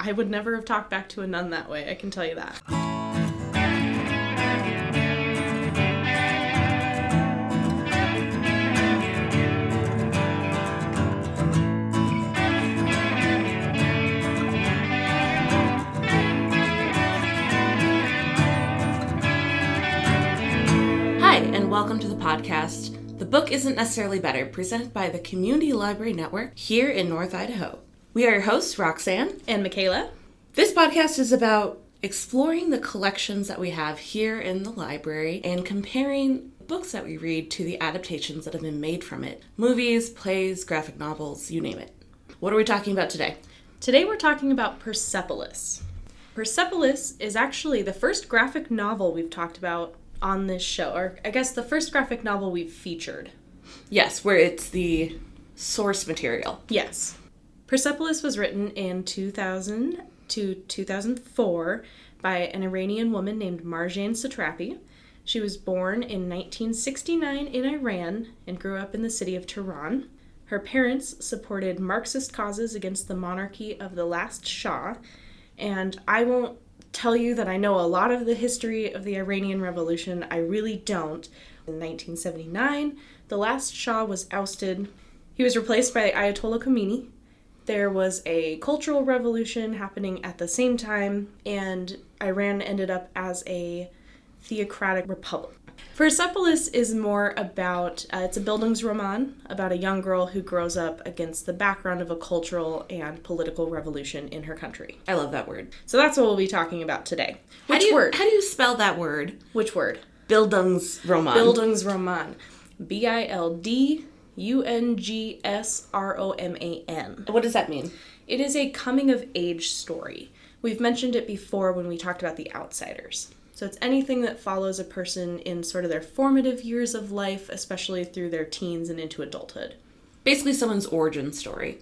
I would never have talked back to a nun that way, I can tell you that. Welcome to the podcast. The Book Isn't Necessarily Better, presented by the Community Library Network here in North Idaho. We are your hosts, Roxanne and Michaela. This podcast is about exploring the collections that we have here in the library and comparing books that we read to the adaptations that have been made from it. Movies, plays, graphic novels, you name it. What are we talking about today? Today we're talking about Persepolis. Persepolis is actually the first graphic novel we've talked about on this show, or I guess the first graphic novel we've featured. Yes, where it's the source material. Yes. Persepolis was written in 2000 to 2004 by an Iranian woman named Marjane Satrapi. She was born in 1969 in Iran and grew up in the city of Tehran. Her parents supported Marxist causes against the monarchy of the last Shah, and I won't tell you that I know a lot of the history of the Iranian Revolution. I really don't. In 1979, the last Shah was ousted. He was replaced by Ayatollah Khomeini. There was a cultural revolution happening at the same time, and Iran ended up as a theocratic republic. Persepolis is more about, it's a Bildungsroman about a young girl who grows up against the background of a cultural and political revolution in her country. I love that word. So that's what we'll be talking about today. Which word? How do you spell that word? Which word? Bildungsroman. Bildungsroman. Bildungsroman. What does that mean? It is a coming-of-age story. We've mentioned it before when we talked about The Outsiders. So it's anything that follows a person in sort of their formative years of life, especially through their teens and into adulthood. Basically someone's origin story.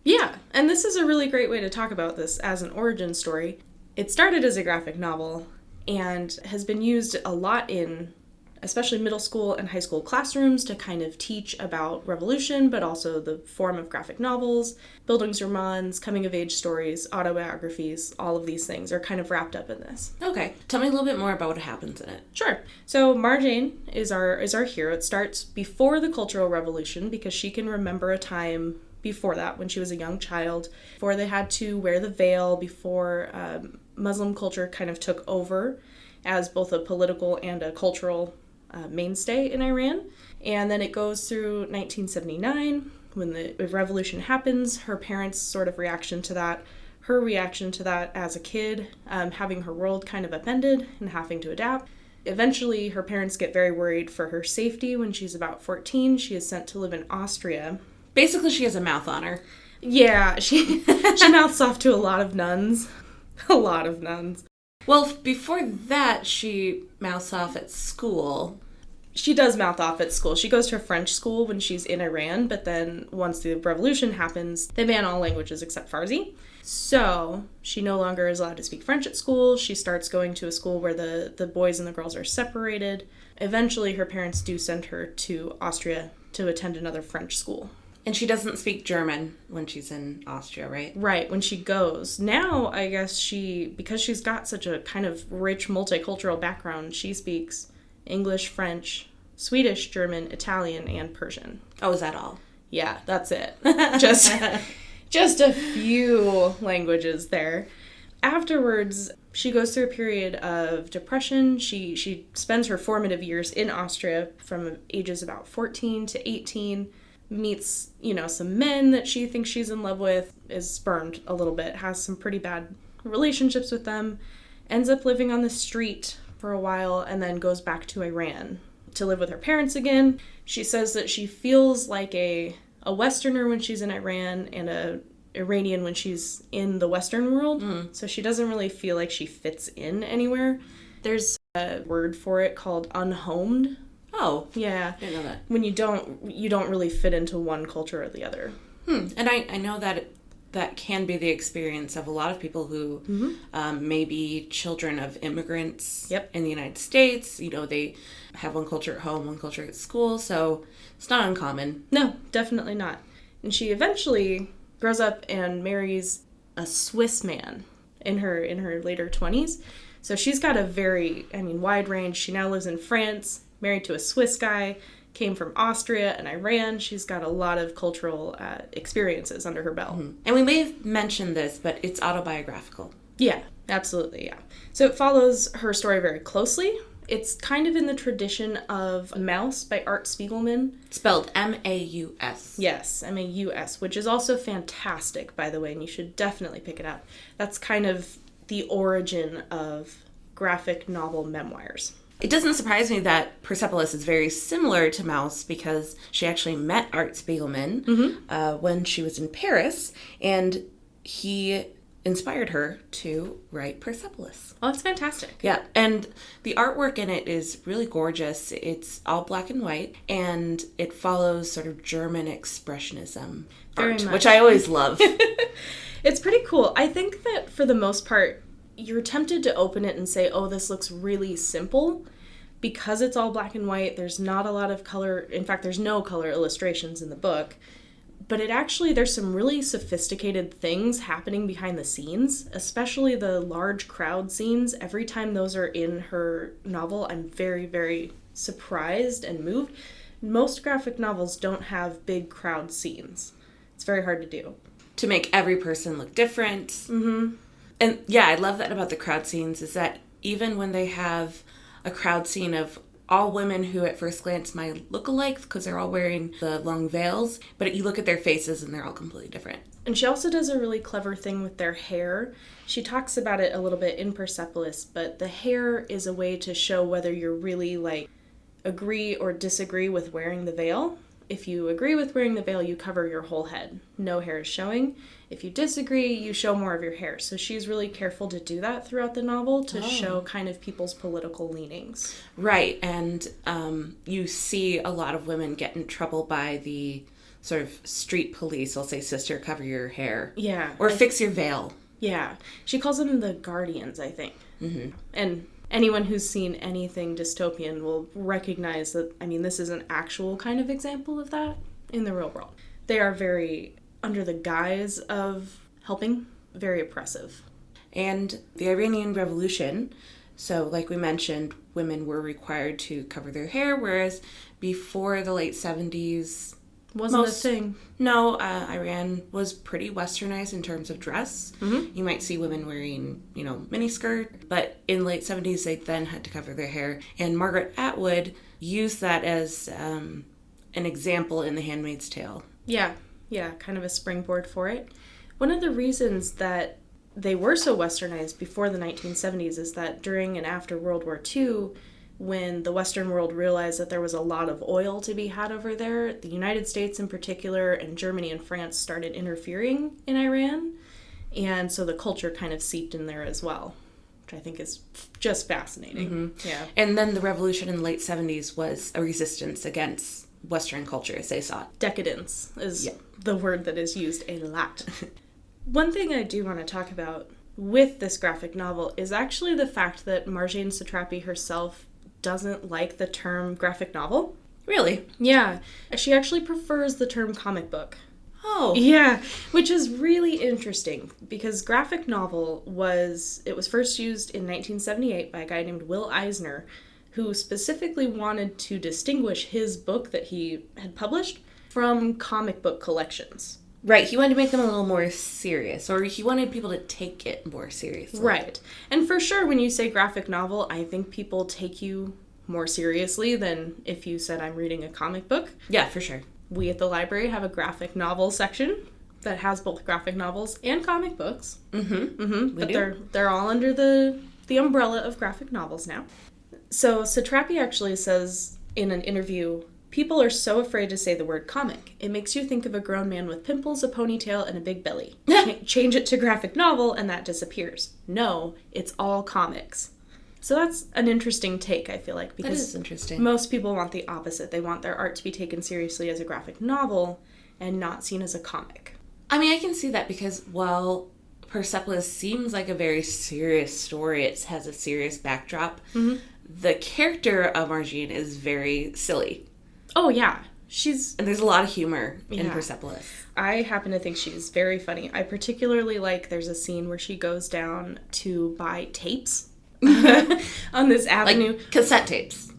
Yeah, and this is a really great way to talk about this as an origin story. It started as a graphic novel and has been used a lot in especially middle school and high school classrooms to kind of teach about revolution, but also the form of graphic novels. Bildungsromans, coming-of-age stories, autobiographies, all of these things are kind of wrapped up in this. Okay. Tell me a little bit more about what happens in it. Sure. So Marjane is our hero. It starts before the Cultural Revolution because she can remember a time before that when she was a young child, before they had to wear the veil, before Muslim culture kind of took over as both a political and a cultural mainstay in Iran. And then it goes through 1979 when the revolution happens, her parents' sort of reaction to that, her reaction to that as a kid, having her world kind of upended and having to adapt. Eventually, her parents get very worried for her safety. When she's about 14, she is sent to live in Austria. Basically, she has a mouth on her. Yeah, she mouths off to a lot of nuns. A lot of nuns. Well, before that, she mouths off at school. She does mouth off at school. She goes to a French school when she's in Iran, but then once the revolution happens, they ban all languages except Farsi. So she no longer is allowed to speak French at school. She starts going to a school where the boys and the girls are separated. Eventually, her parents do send her to Austria to attend another French school. And she doesn't speak German when she's in Austria, right? Right, when she goes. Now, I guess because she's got such a kind of rich multicultural background, she speaks English, French, Swedish, German, Italian, and Persian. Oh, is that all? Yeah, that's it. Just a few languages there. Afterwards, she goes through a period of depression. She spends her formative years in Austria from ages about 14 to 18. Meets, some men that she thinks she's in love with, is spurned a little bit, has some pretty bad relationships with them, ends up living on the street for a while, and then goes back to Iran to live with her parents again. She says that she feels like a Westerner when she's in Iran and a Iranian when she's in the Western world. So she doesn't really feel like she fits in anywhere. There's a word for it called unhomed. Oh, yeah. I didn't know that. When you don't really fit into one culture or the other. And I know that that can be the experience of a lot of people who may be children of immigrants in the United States. They have one culture at home, one culture at school, so it's not uncommon. No, definitely not. And she eventually grows up and marries a Swiss man in her later 20s. So she's got a very, wide range. She now lives in France, married to a Swiss guy, came from Austria and Iran. She's got a lot of cultural experiences under her belt. Mm-hmm. And we may have mentioned this, but it's autobiographical. Yeah, absolutely, yeah. So it follows her story very closely. It's kind of in the tradition of Mouse by Art Spiegelman. Spelled M-A-U-S. Yes, M-A-U-S, which is also fantastic, by the way, and you should definitely pick it up. That's kind of the origin of graphic novel memoirs. It doesn't surprise me that Persepolis is very similar to Mouse because she actually met Art Spiegelman when she was in Paris, and he inspired her to write Persepolis. Oh, that's fantastic. Yeah, and the artwork in it is really gorgeous. It's all black and white, and it follows sort of German expressionism art, which I always love. It's pretty cool. I think that for the most part, you're tempted to open it and say, oh, this looks really simple. Because it's all black and white, there's not a lot of color. In fact, there's no color illustrations in the book. But there's some really sophisticated things happening behind the scenes, especially the large crowd scenes. Every time those are in her novel, I'm very, very surprised and moved. Most graphic novels don't have big crowd scenes. It's very hard to do. To make every person look different. Mm-hmm. And yeah, I love that about the crowd scenes, is that even when they have a crowd scene of all women who at first glance might look alike because they're all wearing the long veils, but you look at their faces and they're all completely different. And she also does a really clever thing with their hair. She talks about it a little bit in Persepolis, but the hair is a way to show whether you're really agree or disagree with wearing the veil. If you agree with wearing the veil, you cover your whole head. No hair is showing. If you disagree, you show more of your hair. So she's really careful to do that throughout the novel to show kind of people's political leanings. Right, and you see a lot of women get in trouble by the sort of street police. They'll say, sister, cover your hair. Yeah. Or fix your veil. Yeah. She calls them the guardians, I think. Mm-hmm. And anyone who's seen anything dystopian will recognize that, this is an actual kind of example of that in the real world. They are very, under the guise of helping, very oppressive. And the Iranian Revolution, so like we mentioned, women were required to cover their hair, whereas before the late 70s... Wasn't a thing. No, Iran was pretty westernized in terms of dress. Mm-hmm. You might see women wearing, miniskirt, but in late 70s they then had to cover their hair. And Margaret Atwood used that as an example in The Handmaid's Tale. Yeah, kind of a springboard for it. One of the reasons that they were so westernized before the 1970s is that during and after World War II, when the Western world realized that there was a lot of oil to be had over there, the United States in particular, and Germany and France started interfering in Iran. And so the culture kind of seeped in there as well, which I think is just fascinating. Mm-hmm. Yeah. And then the revolution in the late 70s was a resistance against Western culture, as they saw it. Decadence is the word that is used a lot. One thing I do want to talk about with this graphic novel is actually the fact that Marjane Satrapi herself doesn't like the term graphic novel. Really? Yeah. She actually prefers the term comic book. Oh. Yeah, which is really interesting because graphic novel was first used in 1978 by a guy named Will Eisner, who specifically wanted to distinguish his book that he had published from comic book collections. Right, he wanted to make them a little more serious, or he wanted people to take it more seriously. Right. And for sure, when you say graphic novel, I think people take you more seriously than if you said I'm reading a comic book. Yeah, for sure. We at the library have a graphic novel section that has both graphic novels and comic books. Mm-hmm. Mm-hmm. But they're all under the umbrella of graphic novels now. So Satrapi actually says in an interview, people are so afraid to say the word comic. It makes you think of a grown man with pimples, a ponytail, and a big belly. Change it to graphic novel, and that disappears. No, it's all comics. So that's an interesting take, I feel like, because that is interesting. Most people want the opposite. They want their art to be taken seriously as a graphic novel and not seen as a comic. I mean, I can see that because while Persepolis seems like a very serious story, it has a serious backdrop, the character of Marjane is very silly. Oh, yeah. And there's a lot of humor in Yeah. Persepolis. I happen to think she's very funny. I particularly like there's a scene where she goes down to buy tapes on this avenue. Like cassette tapes.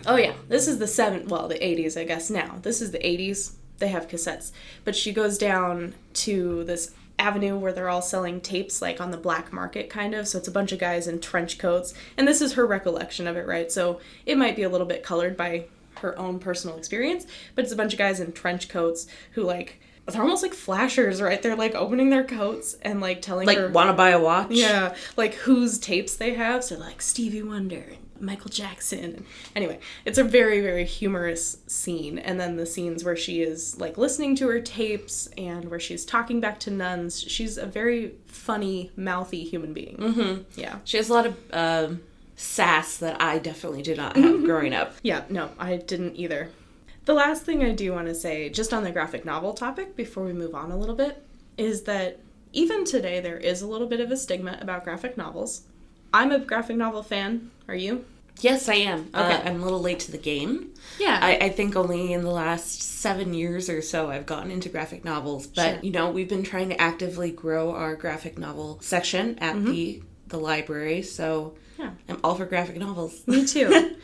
Oh yeah, this is the 80s, I guess now. This is the 80s. They have cassettes. But she goes down to this avenue where they're all selling tapes, like on the black market kind of. So it's a bunch of guys in trench coats. And this is her recollection of it, right? So it might be a little bit colored by her own personal experience, but it's a bunch of guys in trench coats who, like, they're almost like flashers, right? They're like opening their coats and like telling her, Like, want to buy a watch? yeah, like whose tapes they have. So like Stevie Wonder and Michael Jackson. Anyway, it's a very, very humorous scene. And then the scenes where she is like listening to her tapes and where she's talking back to nuns. She's a very funny, mouthy human being. Mm-hmm. Yeah. She has a lot of sass that I definitely did not have growing up. Yeah, no, I didn't either. The last thing I do want to say, just on the graphic novel topic, before we move on a little bit, is that even today there is a little bit of a stigma about graphic novels. I'm a graphic novel fan. Are you? Yes, I am. Okay. I'm a little late to the game. Yeah. I think only in the last 7 years or so I've gotten into graphic novels. But, Sure. you know, we've been trying to actively grow our graphic novel section at the library. So Yeah. I'm all for graphic novels. Me too.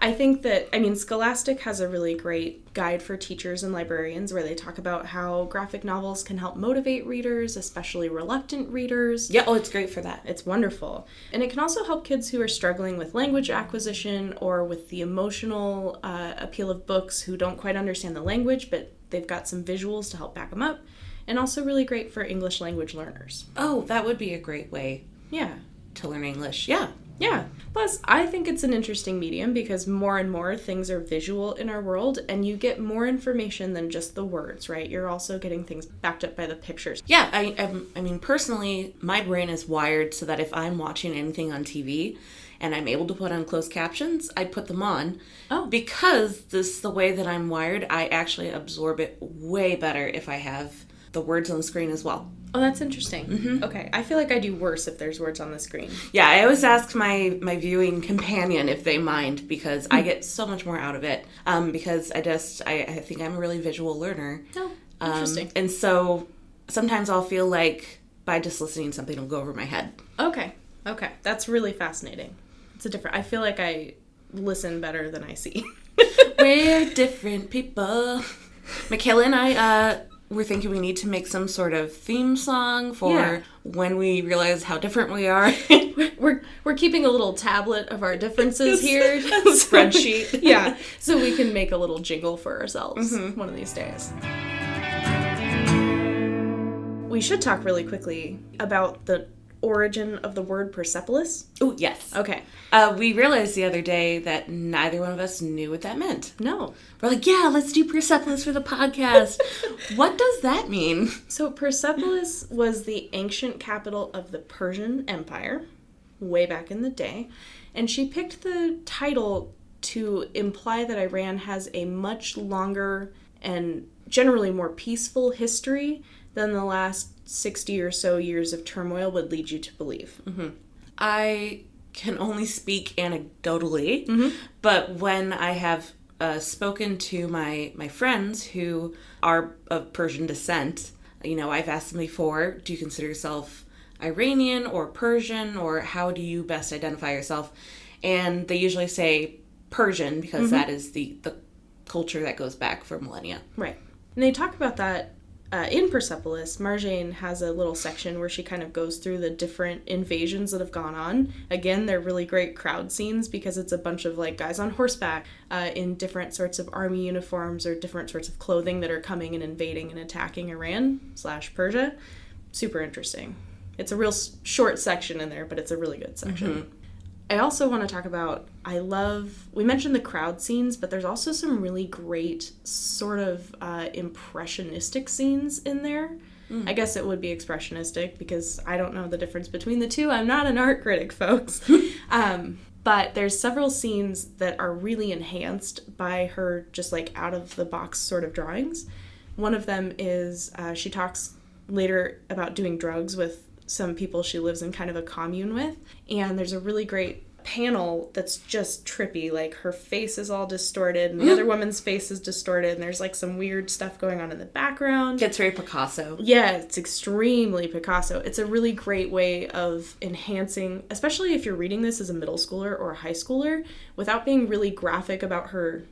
I think that, Scholastic has a really great guide for teachers and librarians where they talk about how graphic novels can help motivate readers, especially reluctant readers. Yeah, it's great for that. It's wonderful. And it can also help kids who are struggling with language acquisition or with the emotional appeal of books who don't quite understand the language, but they've got some visuals to help back them up. And also really great for English language learners. Oh, that would be a great way Yeah. to learn English. Yeah. Yeah. Plus, I think it's an interesting medium because more and more things are visual in our world and you get more information than just the words, right? You're also getting things backed up by the pictures. Yeah, I mean, personally, my brain is wired so that if I'm watching anything on TV and I'm able to put on closed captions, I put them on. Oh. Because this is the way that I'm wired, I actually absorb it way better if I have the words on the screen as well. Oh, that's interesting. Okay. I feel like I do worse if there's words on the screen. Yeah, I always ask my viewing companion if they mind because I get so much more out of it. Because I think I'm a really visual learner. Oh, interesting. And so sometimes I'll feel like by just listening something will go over my head. Okay. That's really fascinating. I feel like I listen better than I see. We're different people. Michaela and I, we're thinking we need to make some sort of theme song for when we realize how different we are. We're keeping a little tablet of our differences here. Spreadsheet. Yeah, so we can make a little jingle for ourselves one of these days. We should talk really quickly about the origin of the word Persepolis. Oh, yes. Okay. We realized the other day that neither one of us knew what that meant. No. We're like, yeah, let's do Persepolis for the podcast. What does that mean? So Persepolis was the ancient capital of the Persian Empire, way back in the day, and she picked the title to imply that Iran has a much longer and generally more peaceful history than the last 60 or so years of turmoil would lead you to believe. I can only speak anecdotally, but when I have spoken to my friends who are of Persian descent, you know, I've asked them before, do you consider yourself Iranian or Persian, or how do you best identify yourself? And they usually say Persian because that is the culture that goes back for millennia. Right. And they talk about that in Persepolis. Marjane has a little section where she kind of goes through the different invasions that have gone on. Again, they're really great crowd scenes because it's a bunch of like guys on horseback in different sorts of army uniforms or different sorts of clothing that are coming and invading and attacking Iran/Persia. Super interesting. It's a real short section in there, but it's a really good section. I also want to talk about, we mentioned the crowd scenes, but there's also some really great sort of impressionistic scenes in there. I guess it would be expressionistic because I don't know the difference between the two. I'm not an art critic, folks. But there's several scenes that are really enhanced by her just like out of the box sort of drawings. One of them is she talks later about doing drugs with some people she lives in kind of a commune with, and there's a really great panel that's just trippy. Like, her face is all distorted, and the other woman's face is distorted, and there's, like, some weird stuff going on in the background. It's very Picasso. Yeah, it's extremely Picasso. It's a really great way of enhancing, especially if you're reading this as a middle schooler or a high schooler, without being really graphic about her,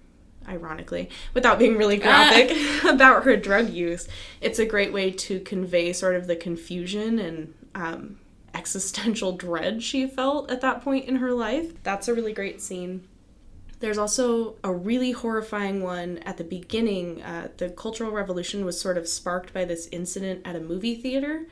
ironically, without being really graphic about her drug use. It's a great way to convey sort of the confusion and existential dread she felt at that point in her life. That's a really great scene. There's also a really horrifying one at the beginning. The Cultural Revolution was sort of sparked by this incident at a movie theater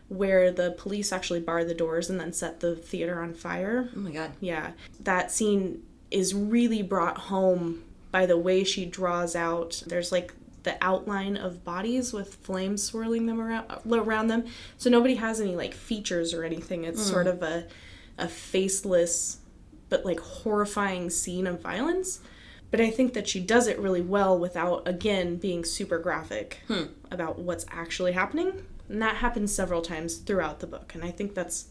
where the police actually barred the doors and then set the theater on fire. Oh my God. Yeah. That scene is really brought home by the way she draws out. There's like the outline of bodies with flames swirling them around them. So nobody has any like features or anything. It's sort of a faceless but like horrifying scene of violence. But I think that she does it really well without, again, being super graphic about what's actually happening. And that happens several times throughout the book. And I think that's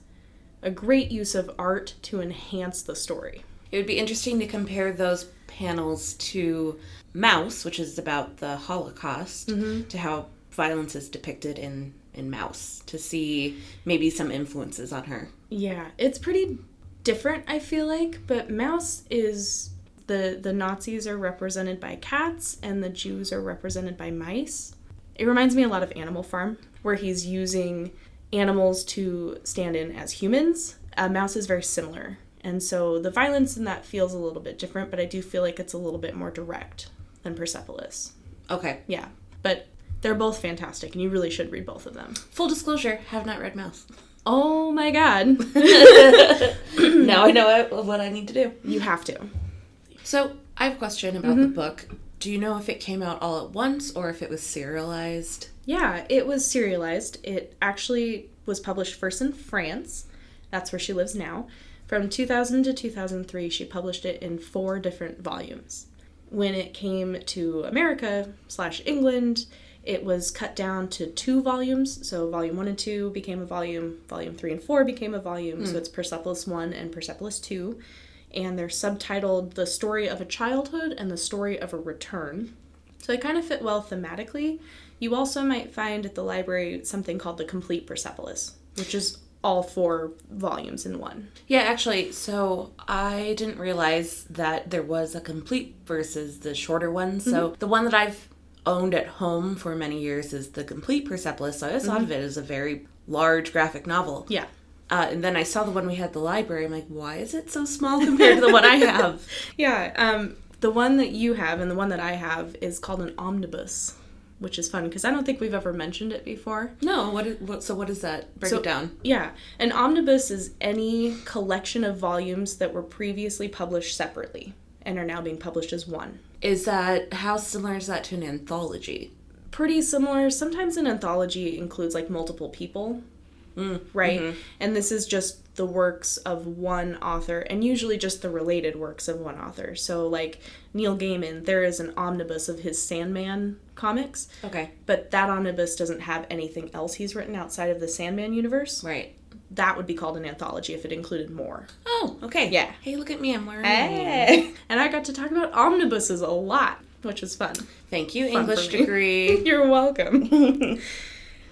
a great use of art to enhance the story. It would be interesting to compare those panels to Mouse, which is about the Holocaust, to how violence is depicted in Mouse, to see maybe some influences on her. Yeah, it's pretty different, I feel like, but Mouse is the Nazis are represented by cats and the Jews are represented by mice. It reminds me a lot of Animal Farm, where he's using animals to stand in as humans. Mouse is very similar. And so the violence in that feels a little bit different, but I do feel like it's a little bit more direct than Persepolis. Okay. Yeah. But they're both fantastic, and you really should read both of them. Full disclosure, have not read Mouse. Oh my God. Now I know what I need to do. You have to. So I have a question about the book. Do you know if it came out all at once or if it was serialized? Yeah, it was serialized. It actually was published first in France. That's where she lives now. From 2000 to 2003, she published it in 4 different volumes. When it came to America/England, it was cut down to 2 volumes. So volume 1 and 2 became a volume. Volume 3 and 4 became a volume. So it's Persepolis 1 and Persepolis 2. And they're subtitled The Story of a Childhood and The Story of a Return. So they kind of fit well thematically. You also might find at the library something called the Complete Persepolis, which is all 4 volumes in one. Yeah, actually, so I didn't realize that there was a complete versus the shorter one. So the one that I've owned at home for many years is the Complete Persepolis. So I just thought of it as a very large graphic novel. Yeah. And then I saw the one we had at the library. I'm like, why is it so small compared to the one I have? Yeah, the one that you have and the one that I have is called an omnibus, which is fun because I don't think we've ever mentioned it before. No, what is that? Break it down. Yeah, an omnibus is any collection of volumes that were previously published separately and are now being published as one. How similar is that to an anthology? Pretty similar. Sometimes an anthology includes like multiple people. Right? Mm-hmm. And this is just the works of one author, and usually just the related works of one author. So, like, Neil Gaiman, there is an omnibus of his Sandman comics. Okay. But that omnibus doesn't have anything else he's written outside of the Sandman universe. Right. That would be called an anthology if it included more. Oh, okay. Yeah. Hey, look at me, I'm learning. Hey! And I got to talk about omnibuses a lot, which was fun. Thank you, English degree. You're welcome.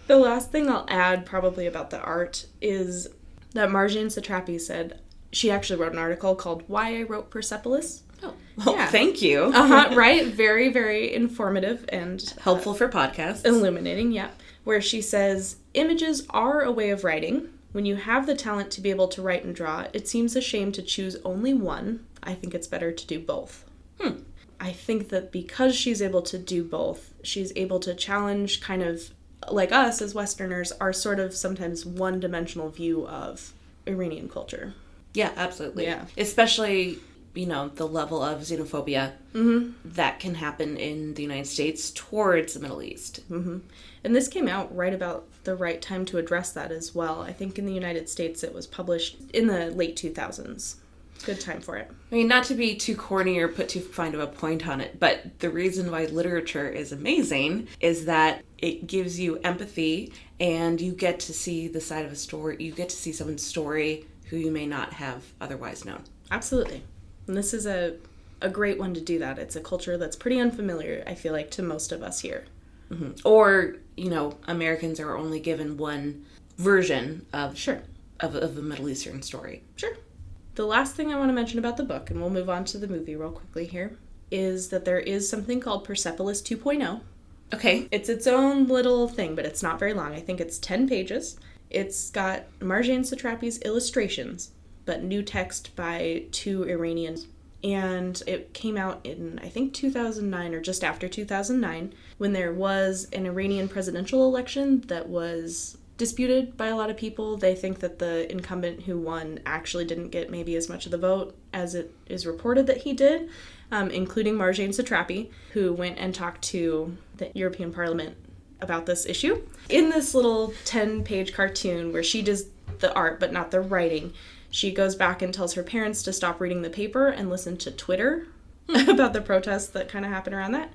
The last thing I'll add probably about the art is that Marjane Satrapi said she actually wrote an article called Why I Wrote Persepolis. Oh, well, yeah. Thank you. Right? Very, very informative and helpful for podcasts. Illuminating, yeah. Where she says, images are a way of writing. When you have the talent to be able to write and draw, it seems a shame to choose only one. I think it's better to do both. I think that because she's able to do both, she's able to challenge kind of like us as Westerners, are sort of sometimes one-dimensional view of Iranian culture. Yeah, absolutely. Yeah. Especially, the level of xenophobia that can happen in the United States towards the Middle East. Mm-hmm. And this came out right about the right time to address that as well. I think in the United States it was published in the late 2000s. Good time for it. I mean, not to be too corny or put too fine of a point on it, but the reason why literature is amazing is that it gives you empathy and you get to see the side of a story. You get to see someone's story who you may not have otherwise known. Absolutely. And this is a great one to do that. It's a culture that's pretty unfamiliar, I feel like, to most of us here. Mm-hmm. Or, Americans are only given one version of a Middle Eastern story. Sure. The last thing I want to mention about the book, and we'll move on to the movie real quickly here, is that there is something called Persepolis 2.0. Okay. It's its own little thing, but it's not very long. I think it's 10 pages. It's got Marjane Satrapi's illustrations, but new text by 2 Iranians. And it came out in, I think, 2009 or just after 2009, when there was an Iranian presidential election that was disputed by a lot of people. They think that the incumbent who won actually didn't get maybe as much of the vote as it is reported that he did, including Marjane Satrapi, who went and talked to the European Parliament about this issue. In this little 10-page cartoon where she does the art but not the writing, she goes back and tells her parents to stop reading the paper and listen to Twitter about the protests that kind of happened around that.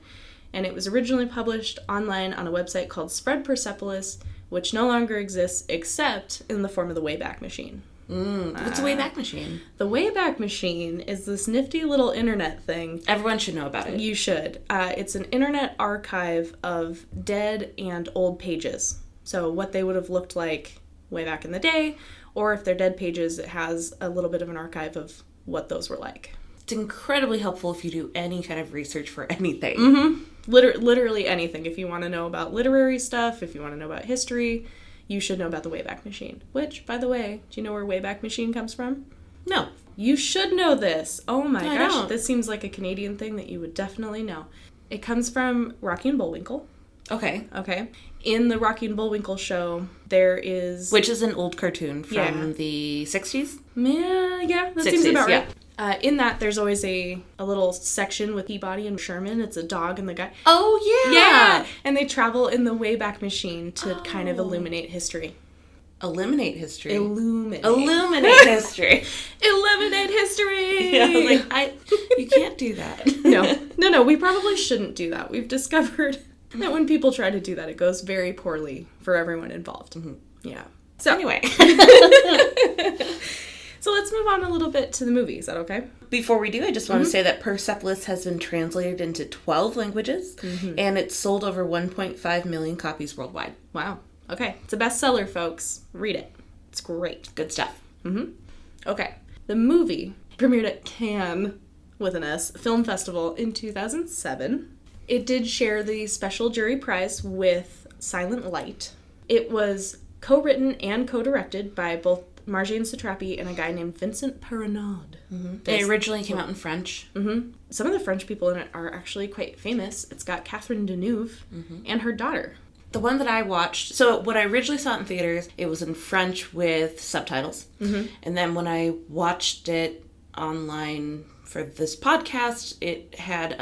And it was originally published online on a website called Spread Persepolis, which no longer exists except in the form of the Wayback Machine. What's a Wayback Machine? The Wayback Machine is this nifty little internet thing. Everyone should know about it. You should. It's an internet archive of dead and old pages. So what they would have looked like way back in the day, or if they're dead pages, it has a little bit of an archive of what those were like. It's incredibly helpful if you do any kind of research for anything. Mm-hmm. Literally anything. If you want to know about literary stuff, if you want to know about history, you should know about the Wayback Machine. Which, by the way, do you know where Wayback Machine comes from? No. You should know this. Oh my I gosh. don't. This seems like a Canadian thing that you would definitely know. It comes from Rocky and Bullwinkle. Okay. In the Rocky and Bullwinkle show, there is... Which is an old cartoon from the 60s? Yeah, that 60s, seems about right. Yeah. In that, there's always a little section with Peabody and Sherman. It's a dog and the guy. Oh, yeah! Yeah! And they travel in the Wayback Machine to kind of illuminate history. Eliminate history? Illuminate history. Eliminate history! Yeah, you can't do that. No, we probably shouldn't do that. We've discovered that when people try to do that, it goes very poorly for everyone involved. Mm-hmm. Yeah. So anyway... So let's move on a little bit to the movie. Is that okay? Before we do, I just want to say that Persepolis has been translated into 12 languages, and it's sold over 1.5 million copies worldwide. Wow. Okay. It's a bestseller, folks. Read it. It's great. Good stuff. Mm-hmm. Okay. The movie premiered at Cannes, with an S, Film Festival in 2007. It did share the special jury prize with Silent Light. It was co-written and co-directed by both Marjane Satrapi and a guy named Vincent Perinaud. Mm-hmm. They originally came out in French. Mm-hmm. Some of the French people in it are actually quite famous. It's got Catherine Deneuve and her daughter. The one that I watched, so when I originally saw it in theaters, it was in French with subtitles. Mm-hmm. And then when I watched it online for this podcast, it had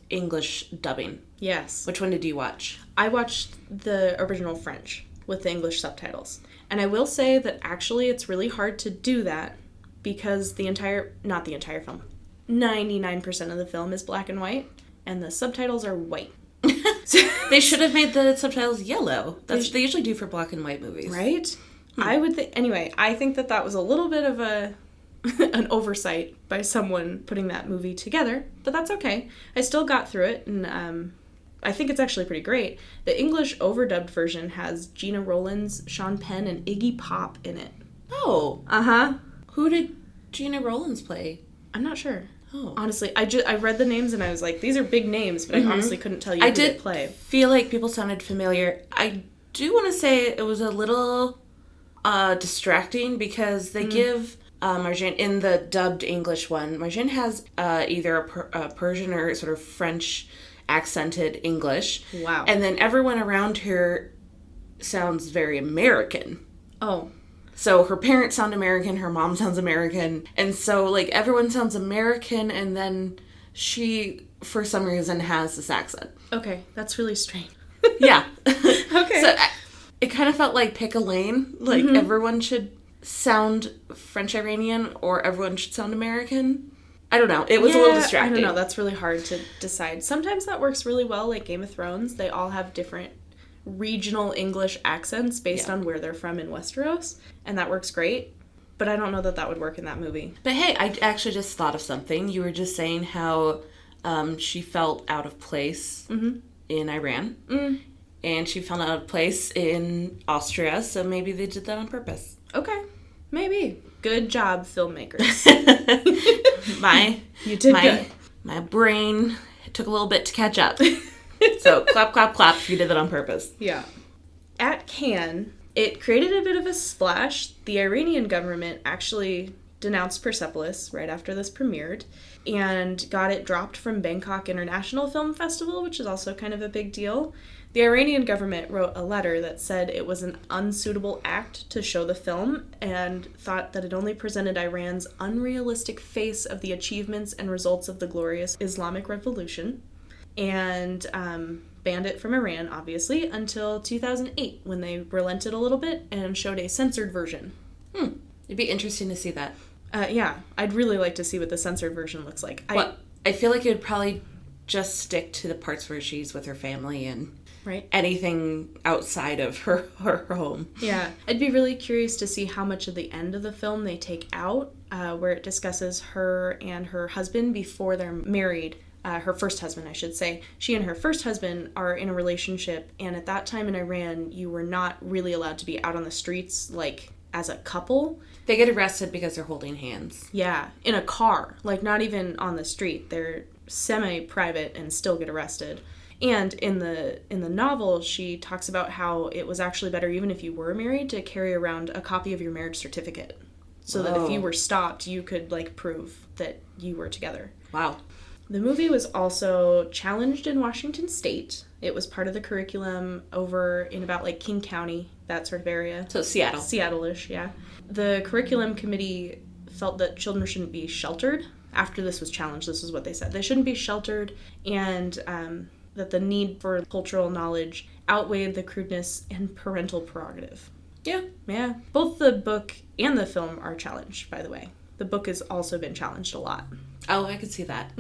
English dubbing. Yes. Which one did you watch? I watched the original French with the English subtitles. And I will say that actually it's really hard to do that because not the entire film, 99% of the film is black and white, and the subtitles are white. They should have made the subtitles yellow. That's what they usually do for black and white movies. Right? I would anyway, I think that was a little bit of an oversight by someone putting that movie together, but that's okay. I still got through it, and I think it's actually pretty great. The English overdubbed version has Gina Rowlands, Sean Penn, and Iggy Pop in it. Oh. Uh-huh. Who did Gina Rowlands play? I'm not sure. Oh. Honestly, I read the names and I was like, these are big names, but I honestly couldn't tell you who they play. I did feel like people sounded familiar. I do want to say it was a little distracting because they give Marjane, in the dubbed English one, Marjane has either a Persian or sort of French accented English. Wow. And then everyone around her sounds very American. Oh. So her parents sound American, her mom sounds American, and so everyone sounds American, and then she, for some reason, has this accent. Okay, that's really strange. Yeah. Okay. So it kind of felt like pick a lane. Everyone should sound French Iranian, or everyone should sound American. I don't know. It was a little distracting. I don't know. That's really hard to decide. Sometimes that works really well, like Game of Thrones. They all have different regional English accents based on where they're from in Westeros, and that works great. But I don't know that that would work in that movie. But hey, I actually just thought of something. You were just saying how she felt out of place in Iran. And she felt out of place in Austria, so maybe they did that on purpose. Okay. Maybe. Good job, filmmakers. You did good. My brain took a little bit to catch up. So clap, clap, clap if you did that on purpose. Yeah. At Cannes, it created a bit of a splash. The Iranian government actually denounced Persepolis right after this premiered and got it dropped from Bangkok International Film Festival, which is also kind of a big deal. The Iranian government wrote a letter that said it was an unsuitable act to show the film and thought that it only presented Iran's unrealistic face of the achievements and results of the glorious Islamic Revolution, and banned it from Iran, obviously, until 2008, when they relented a little bit and showed a censored version. It'd be interesting to see that. Yeah, I'd really like to see what the censored version looks like. I feel like it would probably just stick to the parts where she's with her family and anything outside of her home. Yeah, I'd be really curious to see how much of the end of the film they take out, where it discusses her and her husband before they're married. Her first husband, I should say. She and her first husband are in a relationship, and at that time in Iran, you were not really allowed to be out on the streets, like, as a couple. They get arrested because they're holding hands. Yeah, in a car. Like, not even on the street. They're semi-private and still get arrested. And in the novel, she talks about how it was actually better, even if you were married, to carry around a copy of your marriage certificate. So that if you were stopped, you could, like, prove that you were together. Wow. The movie was also challenged in Washington State. It was part of the curriculum over in about, like, King County, that sort of area. So Seattle. Seattle-ish, yeah. The curriculum committee felt that children shouldn't be sheltered. After this was challenged, this is what they said. They shouldn't be sheltered, and that the need for cultural knowledge outweighed the crudeness and parental prerogative. Yeah. Both the book and the film are challenged, by the way. The book has also been challenged a lot. Oh, I could see that.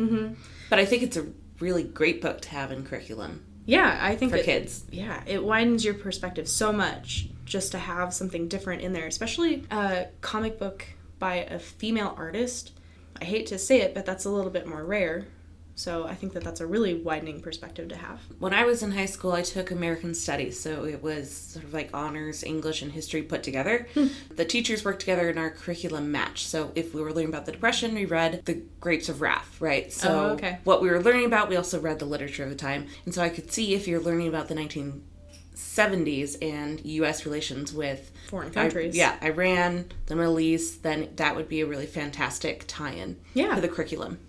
But I think it's a really great book to have in curriculum. Yeah, I think for kids. Yeah, it widens your perspective so much just to have something different in there, especially a comic book by a female artist. I hate to say it, but that's a little bit more rare. So I think that that's a really widening perspective to have. When I was in high school, I took American Studies, so it was sort of like honors, English, and history put together. The teachers worked together and our curriculum matched. So if we were learning about the Depression, we read The Grapes of Wrath, right? So what we were learning about, we also read the literature of the time. And so I could see if you're learning about the 1970s and U.S. relations with foreign countries. Iran, the Middle East, then that would be a really fantastic tie-in to the curriculum.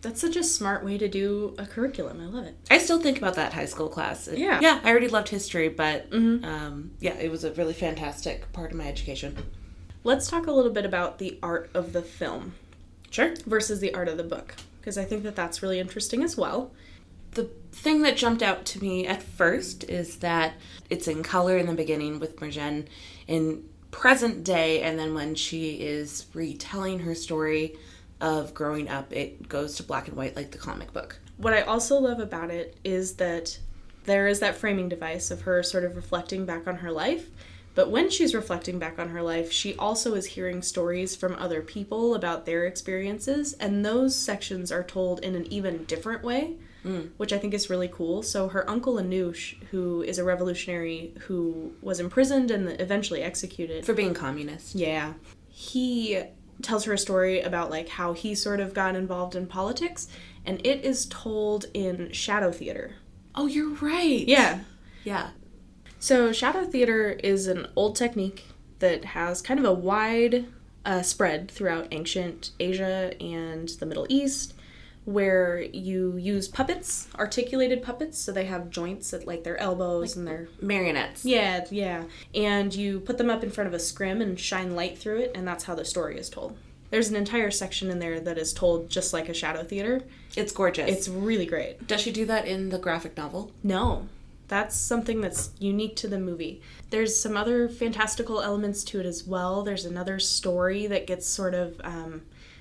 That's such a smart way to do a curriculum. I love it. I still think about that high school class. I already loved history, but it was a really fantastic part of my education. Let's talk a little bit about the art of the film. Sure. Versus the art of the book, because I think that that's really interesting as well. The thing that jumped out to me at first is that it's in color in the beginning with Marjane in present day, and then when she is retelling her story of growing up, it goes to black and white like the comic book. What I also love about it is that there is that framing device of her sort of reflecting back on her life, but when she's reflecting back on her life, she also is hearing stories from other people about their experiences, and those sections are told in an even different way, which I think is really cool. So her uncle Anoush, who is a revolutionary who was imprisoned and eventually executed for being communist. Yeah. He tells her a story about like how he sort of got involved in politics, and it is told in shadow theater. Oh, you're right. Yeah. Yeah. So shadow theater is an old technique that has kind of a wide spread throughout ancient Asia and the Middle East, where you use puppets, articulated puppets, so they have joints at like their elbows, like, and their marionettes. Yeah. And you put them up in front of a scrim and shine light through it, and that's how the story is told. There's an entire section in there that is told just like a shadow theater. It's gorgeous. It's really great. Does she do that in the graphic novel? No. That's something that's unique to the movie. There's some other fantastical elements to it as well. There's another story that gets sort of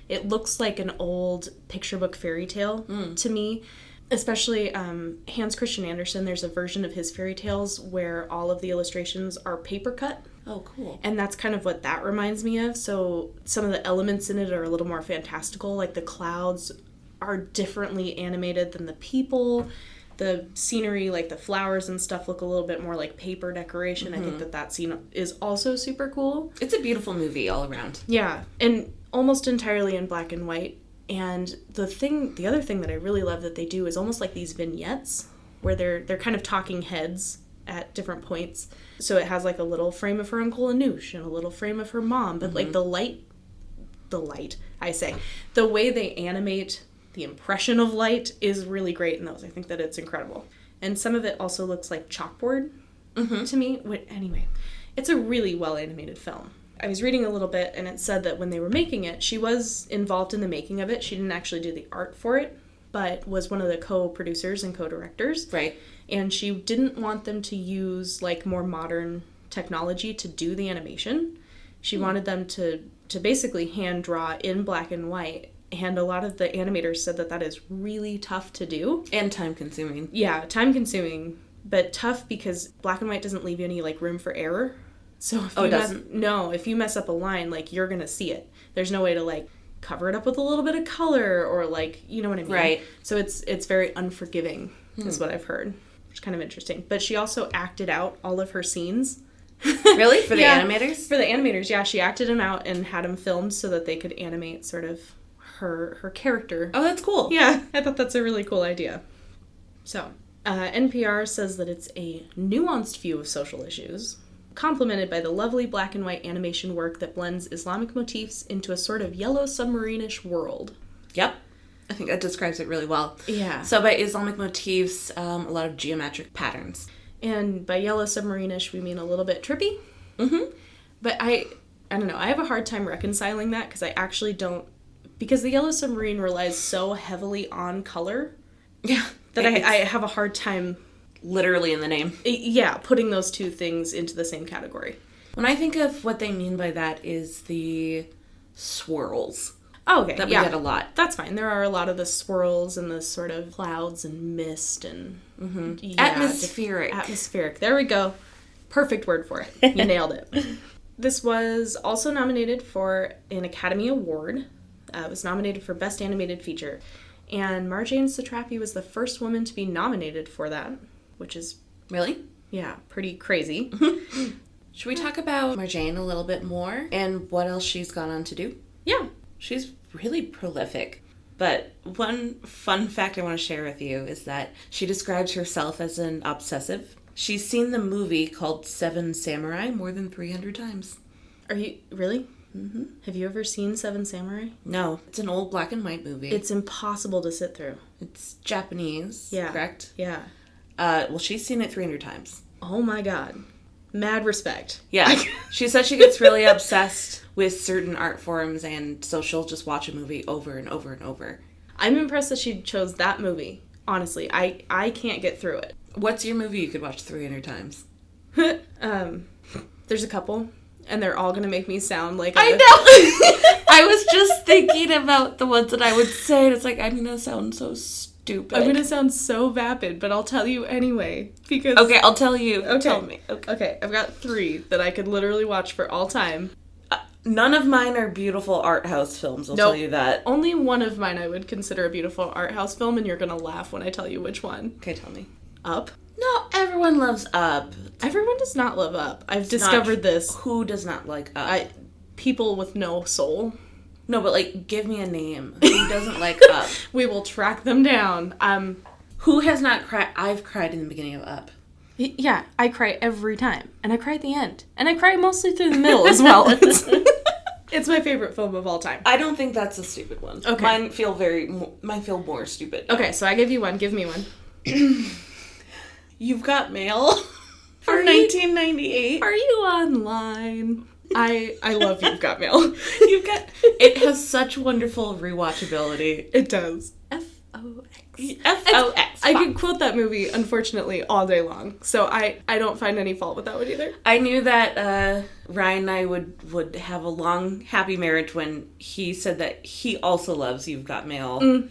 it looks like an old picture book fairy tale to me. Especially Hans Christian Andersen, there's a version of his fairy tales where all of the illustrations are paper cut. Oh, cool. And that's kind of what that reminds me of. So some of the elements in it are a little more fantastical. Like the clouds are differently animated than the people. The scenery, like the flowers and stuff, look a little bit more like paper decoration. I think that scene is also super cool. It's a beautiful movie all around. Yeah, and almost entirely in black and white. And the other thing that I really love that they do is almost like these vignettes where they're kind of talking heads at different points. So it has like a little frame of her Uncle Anoush and a little frame of her mom. But like the way they animate the impression of light is really great in those. I think that it's incredible. And some of it also looks like chalkboard to me. Anyway, it's a really well animated film. I was reading a little bit and it said that when they were making it, she was involved in the making of it. She didn't actually do the art for it, but was one of the co-producers and co-directors. Right. And she didn't want them to use like more modern technology to do the animation. She wanted them to basically hand draw in black and white. And a lot of the animators said that is really tough to do. And time consuming. Yeah, time consuming, but tough because black and white doesn't leave you any like room for error. So if it doesn't? If you mess up a line, like you're going to see it. There's no way to like cover it up with a little bit of color or like, you know what I mean? Right. So it's very unforgiving is what I've heard, which is kind of interesting. But she also acted out all of her scenes. Really? For the animators? For the animators, yeah. She acted them out and had them filmed so that they could animate sort of her character. Oh, that's cool. Yeah, I thought that's a really cool idea. So, NPR says that it's a nuanced view of social issues, complemented by the lovely black and white animation work that blends Islamic motifs into a sort of yellow submarine-ish world. Yep. I think that describes it really well. Yeah. So by Islamic motifs, a lot of geometric patterns. And by yellow submarine-ish, we mean a little bit trippy. Mm-hmm. But I don't know. I have a hard time reconciling that because I actually don't... Because the Yellow Submarine relies so heavily on color. Yeah. That I have a hard time... Literally in the name. Yeah, putting those two things into the same category. When I think of what they mean by that is the swirls. Oh, okay. That we get a lot. That's fine. There are a lot of the swirls and the sort of clouds and mist and... Atmospheric. Atmospheric. There we go. Perfect word for it. You nailed it. This was also nominated for an Academy Award. It was nominated for Best Animated Feature. And Marjane Satrapi was the first woman to be nominated for that, which is... Really? Yeah, pretty crazy. Should we talk about Marjane a little bit more and what else she's gone on to do? Yeah. She's really prolific. But one fun fact I want to share with you is that she describes herself as an obsessive. She's seen the movie called Seven Samurai more than 300 times. Are you... Really? Mm-hmm. Have you ever seen Seven Samurai? No. It's an old black and white movie. It's impossible to sit through. It's Japanese, correct? Yeah. Well, she's seen it 300 times. Oh my god. Mad respect. Yeah. She said she gets really obsessed with certain art forms, and so she'll just watch a movie over and over and over. I'm impressed that she chose that movie. Honestly, I can't get through it. What's your movie you could watch 300 times? There's a couple, and they're all gonna make me sound like I know! I was just thinking about the ones that I would say, and it's like, I'm gonna sound so stupid. I'm gonna sound so vapid, but I'll tell you anyway, because... Okay, I'll tell you. Okay. Tell me. Okay, I've got 3 that I could literally watch for all time. None of mine are beautiful art house films, I'll tell you that. Only one of mine I would consider a beautiful art house film, and you're gonna laugh when I tell you which one. Okay, tell me. Up. No, everyone loves Up. Everyone does not love Up. I've discovered this. Who does not like Up? People with no soul. No, but like, give me a name. Who doesn't like Up? We will track them down. Who has not cried? I've cried in the beginning of Up. Yeah, I cry every time. And I cry at the end. And I cry mostly through the middle as well. It's my favorite film of all time. I don't think that's a stupid one. Okay. Mine feel more stupid. Okay, so I give you one. Give me one. You've Got Mail for 1998. Are you online? I love You've Got Mail. It has such wonderful rewatchability. It does. F-O-X. F-O-X. I could quote that movie, unfortunately, all day long. So I don't find any fault with that one either. I knew that Ryan and I would have a long, happy marriage when he said that he also loves You've Got Mail.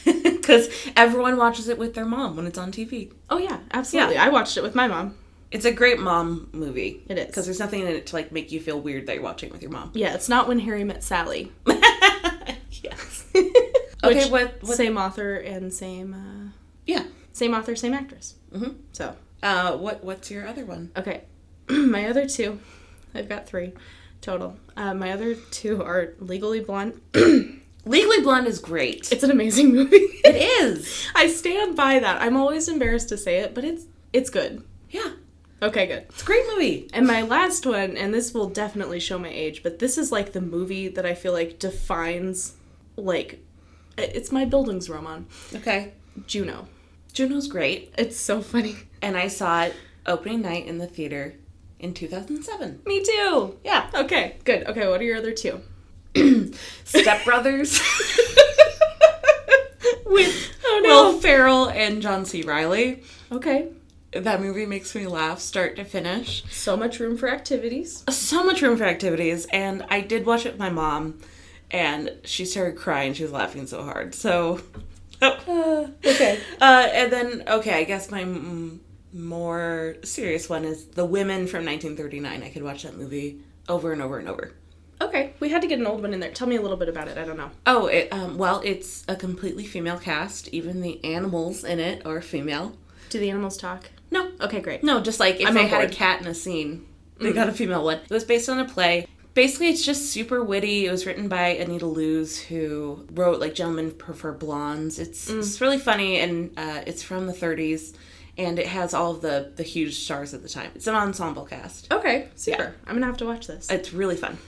Because everyone watches it with their mom when it's on TV. Oh, yeah, absolutely. Yeah. I watched it with my mom. It's a great mom movie. It is. Because there's nothing in it to, like, make you feel weird that you're watching it with your mom. Yeah, it's not When Harry Met Sally. Yes. Okay, what... Same author and same... Yeah. Same author, same actress. Mm-hmm. So. What's your other one? Okay. My other two, I've got 3 total. My other 2 are Legally Blonde. Legally Blonde is great. It's an amazing movie. It is. I stand by that. I'm always embarrassed to say it, but it's good. Yeah. Okay, good. It's a great movie. And my last one, and this will definitely show my age, but this is like the movie that I feel like defines, like, it's my Bildungsroman. Okay. Juno. Juno's great. It's so funny. And I saw it opening night in the theater in 2007. Me too. Yeah. Okay, good. Okay, what are your other 2? Stepbrothers. With Will Ferrell and John C. Reilly. Okay. That movie makes me laugh start to finish. So much room for activities. So much room for activities. And I did watch it with my mom, and she started crying. She was laughing so hard. So... Okay. And then, I guess my more serious one is The Women from 1939. I could watch that movie over and over and over. Okay, we had to get an old one in there. Tell me a little bit about it. I don't know. Oh, it's a completely female cast. Even the animals in it are female. Do the animals talk? No. Okay, great. No, just like if I'm they on had board. a cat in a scene, they got a female one. It was based on a play. Basically, it's just super witty. It was written by Anita Loos, who wrote, like, Gentlemen Prefer Blondes. It's really funny, and it's from the 30s, and it has all of the huge stars at the time. It's an ensemble cast. Okay, super. Yeah. I'm going to have to watch this. It's really fun.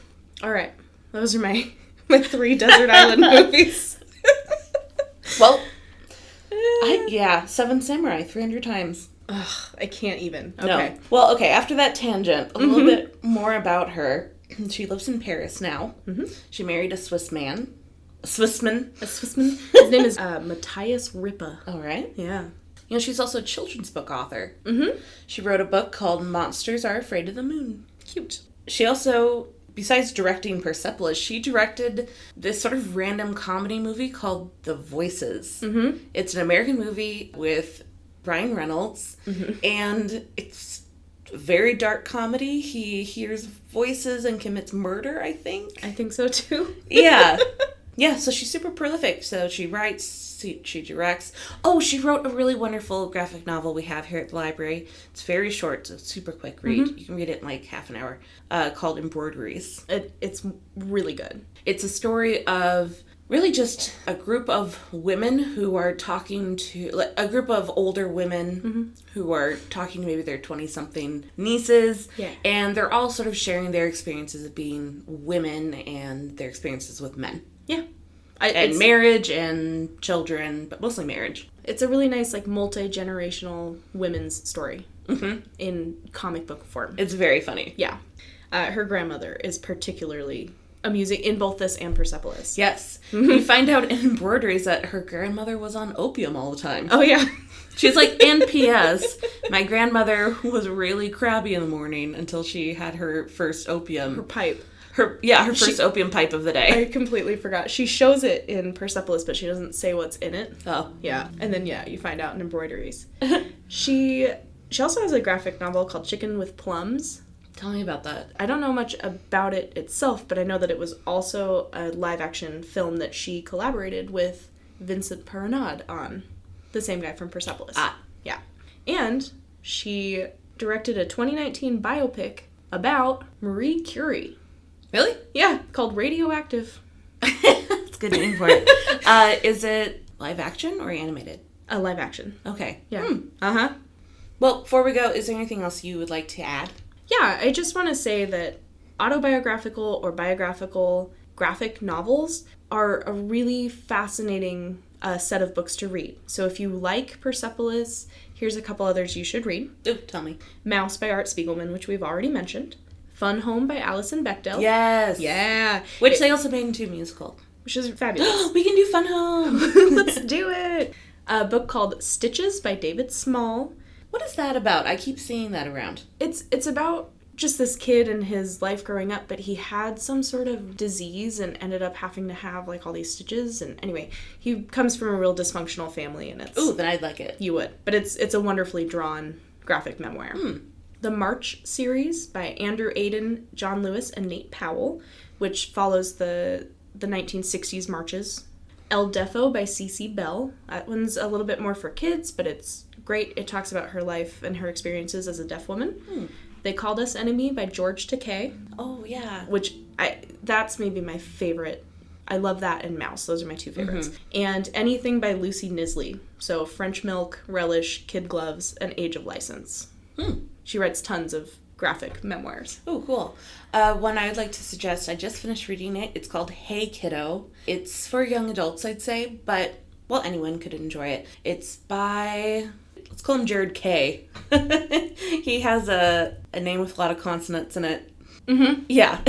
All right. Those are my 3 Desert Island movies. Well, Seven Samurai 300 times. Ugh, I can't even. Okay. No. Well, okay, after that tangent, a little bit more about her. She lives in Paris now. Mm-hmm. She married a Swissman. A Swissman. His name is Matthias Rippe. All right. Yeah. You know, she's also a children's book author. Mm-hmm. She wrote a book called Monsters Are Afraid of the Moon. Cute. She also, besides directing Persepolis, she directed this sort of random comedy movie called The Voices. Mm-hmm. It's an American movie with Ryan Reynolds, and it's a very dark comedy. He hears voices and commits murder, I think. I think so, too. Yeah. Yeah, so she's super prolific. So she writes, she directs. Oh, she wrote a really wonderful graphic novel we have here at the library. It's very short, so it's a super quick read. You can read it in like half an hour, called Embroideries. It's really good. It's a story of really just a group of women who are talking to, like, a group of older women who are talking to maybe their 20-something nieces. Yeah. And they're all sort of sharing their experiences of being women and their experiences with men. Yeah. And marriage and children, but mostly marriage. It's a really nice, like, multi-generational women's story in comic book form. It's very funny. Yeah. Her grandmother is particularly amusing in both this and Persepolis. Yes. You find out in Embroideries that her grandmother was on opium all the time. Oh, yeah. She's like, and P.S., my grandmother was really crabby in the morning until she had her first opium. Her pipe. Her first opium pipe of the day. I completely forgot. She shows it in Persepolis, but she doesn't say what's in it. Oh. Yeah. And then, you find out in Embroideries. She also has a graphic novel called Chicken with Plums. Tell me about that. I don't know much about it itself, but I know that it was also a live-action film that she collaborated with Vincent Perronade on. The same guy from Persepolis. Ah. Yeah. And she directed a 2019 biopic about Marie Curie. Really? Yeah, called Radioactive. That's a good name for it. Is it live action or animated? Live action. Okay. Yeah. Uh-huh. Well, before we go, is there anything else you would like to add? Yeah, I just want to say that autobiographical or biographical graphic novels are a really fascinating set of books to read. So if you like Persepolis, here's a couple others you should read. Ooh, tell me. Mouse by Art Spiegelman, which we've already mentioned. Fun Home by Alison Bechdel. Yes. Yeah. Which they also made into a musical. Which is fabulous. We can do Fun Home. Let's do it. A book called Stitches by David Small. What is that about? I keep seeing that around. It's about just this kid and his life growing up, but he had some sort of disease and ended up having to have like all these stitches. And anyway, he comes from a real dysfunctional family, and it's... Ooh, then I'd like it. You would. But it's a wonderfully drawn graphic memoir. The March series by Andrew Aiden, John Lewis, and Nate Powell, which follows the 1960s marches. El Defo by C.C. Bell. That one's a little bit more for kids, but it's great. It talks about her life and her experiences as a deaf woman. They Called Us Enemy by George Takei. Oh, yeah. Which, that's maybe my favorite. I love that and Mouse. Those are my two favorites. And anything by Lucy Nisley. So French Milk, Relish, Kid Gloves, and Age of License. She writes tons of graphic memoirs. Oh, cool. One I would like to suggest, I just finished reading it. It's called Hey Kiddo. It's for young adults, I'd say, but, well, anyone could enjoy it. It's by, let's call him Jared K. He has a name with a lot of consonants in it. Yeah.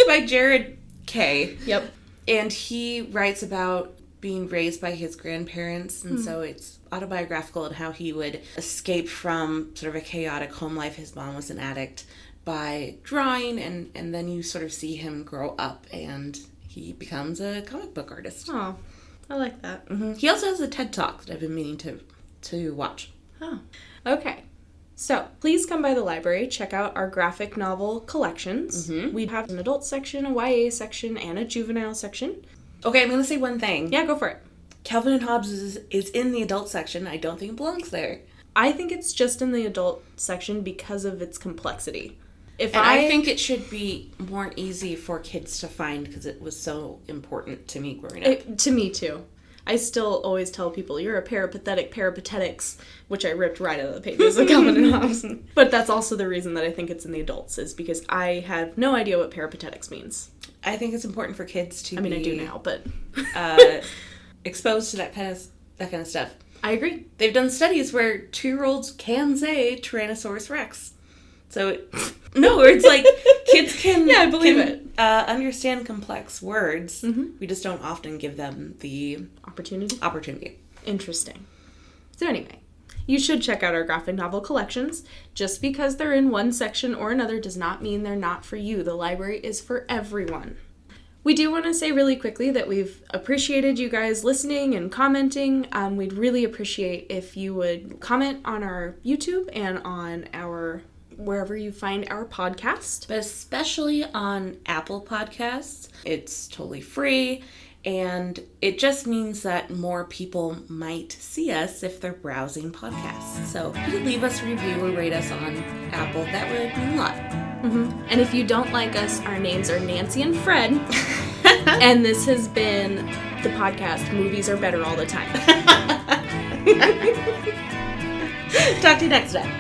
By Jared K. Yep. And he writes about being raised by his grandparents, and so it's autobiographical and how he would escape from sort of a chaotic home life. His mom was an addict, by drawing, and then you sort of see him grow up and he becomes a comic book artist. Oh, I like that. He also has a TED Talk that I've been meaning to watch. Oh, okay. So, please come by the library, check out our graphic novel collections. We have an adult section, a YA section, and a juvenile section. Okay, I'm going to say one thing. Yeah, go for it. Calvin and Hobbes is in the adult section. I don't think it belongs there. I think it's just in the adult section because of its complexity. I think it should be more easy for kids to find because it was so important to me growing up. To me, too. I still always tell people, you're a peripatetics, which I ripped right out of the pages of Calvin and Hobbes. But that's also the reason that I think it's in the adults, is because I have no idea what peripatetics means. I think it's important for kids to I do now, but... exposed to that kind of stuff. I agree. They've done studies where 2-year-olds can say Tyrannosaurus Rex. So, it's like kids can, yeah, I believe it. Understand complex words. We just don't often give them the opportunity. Interesting. So anyway, you should check out our graphic novel collections. Just because they're in one section or another does not mean they're not for you. The library is for everyone. We do want to say really quickly that we've appreciated you guys listening and commenting. We'd really appreciate if you would comment on our YouTube and on our wherever you find our podcast. But especially on Apple Podcasts. It's totally free, and it just means that more people might see us if they're browsing podcasts. So if you could leave us a review or rate us on Apple, that would mean a lot. And if you don't like us, our names are Nancy and Fred. And this has been the podcast, Movies Are Better All the Time. Talk to you next time.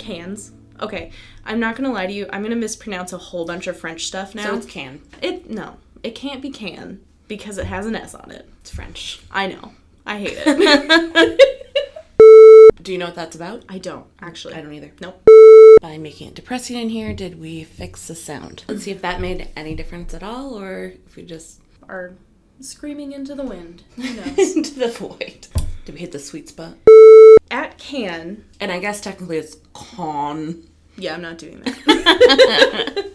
Cans. Okay, I'm not gonna lie to you. I'm gonna mispronounce a whole bunch of French stuff now. So it's can. No, it can't be can because it has an S on it. It's French. I know. I hate it. Do you know what that's about? I don't, actually. I don't either. Nope. By making it depressing in here, did we fix the sound? Let's see if that made any difference at all, or if we just are screaming into the wind. Who knows? Into the void. Did we hit the sweet spot? At can. And I guess technically it's con. Yeah, I'm not doing that.